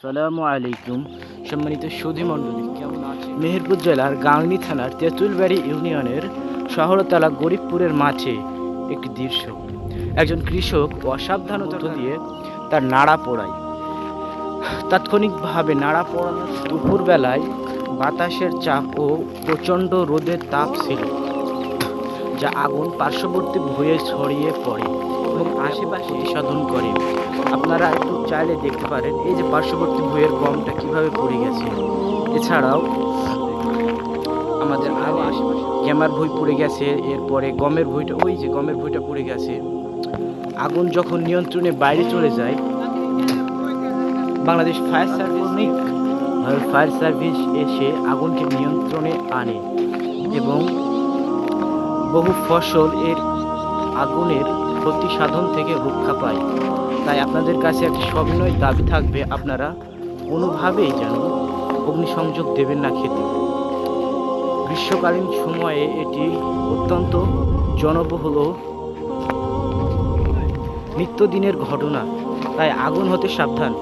আসসালামু আলাইকুম। সম্মানিত সুধী মণ্ডলী, কেমন আছেন? মেহেরপুর জেলার গাংনী থানার তেঁতুলবাড়ি ইউনিয়নের শহরতলা গরিবপুরের মাঝে একটি দৃশ্য। একজন কৃষক অসাবধানতা দিয়ে তার নাড়া পোড়ায়। তাৎক্ষণিকভাবে নাড়া পোড়ানোর দুপুরবেলায় বাতাসের চাপ ও প্রচণ্ড রোদের তাপ ছিল, যা আগুন পার্শ্ববর্তী ভূঁয়ে ছড়িয়ে পড়ে এবং আশেপাশে সাধন করে। আপনারা একটু চাইলে দেখতে পারেন এই যে পার্শ্ববর্তী ভূঁয়ের গমটা কিভাবে পড়ে গেছে। এছাড়াও আমাদের আরও আশেপাশে গেমার ভুঁই পড়ে গেছে, এরপরে গমের ভুঁইটা, ওই যে গমের ভুঁইটা পড়ে গেছে। আগুন যখন নিয়ন্ত্রণে বাইরে চলে যায়, বাংলাদেশ ফায়ার সার্ভিস এসে আগুনকে নিয়ন্ত্রণে আনে এবং বহু ফসল এর আগুনের ক্ষতি সাধন থেকে রক্ষা পায়। তাই আপনাদের কাছে একটি সবিনয় দাবি থাকবে, আপনারা কোনোভাবেই যেন অগ্নিসংযোগ দেবেন না খেতে। গ্রীষ্মকালীন সময়ে এটি অত্যন্ত জনবহুল ও নিত্যদিনের ঘটনা, তাই আগুন হতে সাবধান।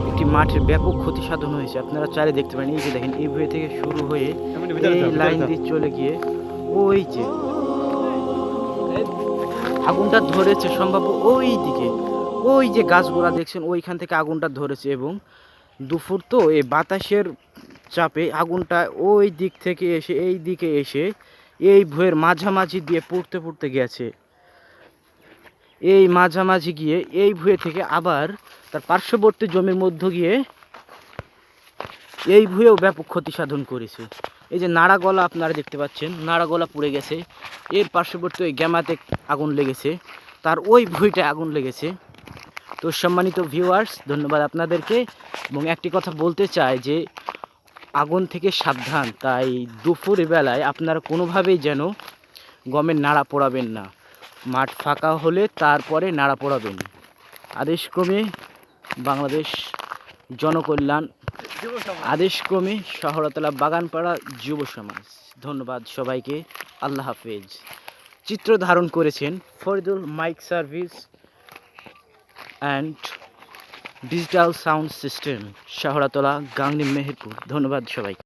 একটি মাঠের ব্যাপক ক্ষতি সাধন হয়েছে, আপনারা চাইলে দেখতে পারেন। এই যে দেখেন, এই ভূঁয়ে থেকে শুরু হয়ে এই লাইন দিয়ে চলে গিয়ে ওই যে আগুনটা ধরেছে সম্ভাব্য ওই দিকে, ওই যে গাছগুলা দেখছেন ওইখান থেকে আগুনটা ধরেছে। এবং দুপুর তো এই বাতাসের চাপে আগুনটা ওই দিক থেকে এসে এই দিকে এসে এই ভূঁয়ের মাঝামাঝি দিয়ে পুড়তে পুড়তে গেছে। এই মাঝামাঝি গিয়ে এই ভূঁয়ে থেকে আবার তার পার্শ্ববর্তী জমির মধ্যে গিয়ে এই ভূঁয়েও ব্যাপক ক্ষতি সাধন করেছে। এই যে নাড়াগলা আপনারা দেখতে পাচ্ছেন, নাড়াগলা পুড়ে গেছে। এর পার্শ্ববর্তী ওই গ্যামাতে আগুন লেগেছে, তার ওই ভূঁইটা আগুন লেগেছে। তো সম্মানিত ভিউয়ার্স, ধন্যবাদ আপনাদেরকে। এবং একটি কথা বলতে চাই যে আগুন থেকে সাবধান। তাই দুপুর বেলায় আপনারা কোনোভাবেই যেন গমের নাড়া পোড়াবেন না। মাঠ ফাঁকা হলে তারপরে নাড়া পোড়াবেন। আদেশক্রমে বাংলাদেশ জনকল্যাণ, আদেশক্রমে শহরতলা বাগানপাড়া যুব সমাজ। ধন্যবাদ সবাইকে। আল্লাহ হাফেজ। চিত্র ধারণ করেছেন Faridul mike service and digital sound system, Shahartala, Gangni, Meherpur. ধন্যবাদ সবাইকে।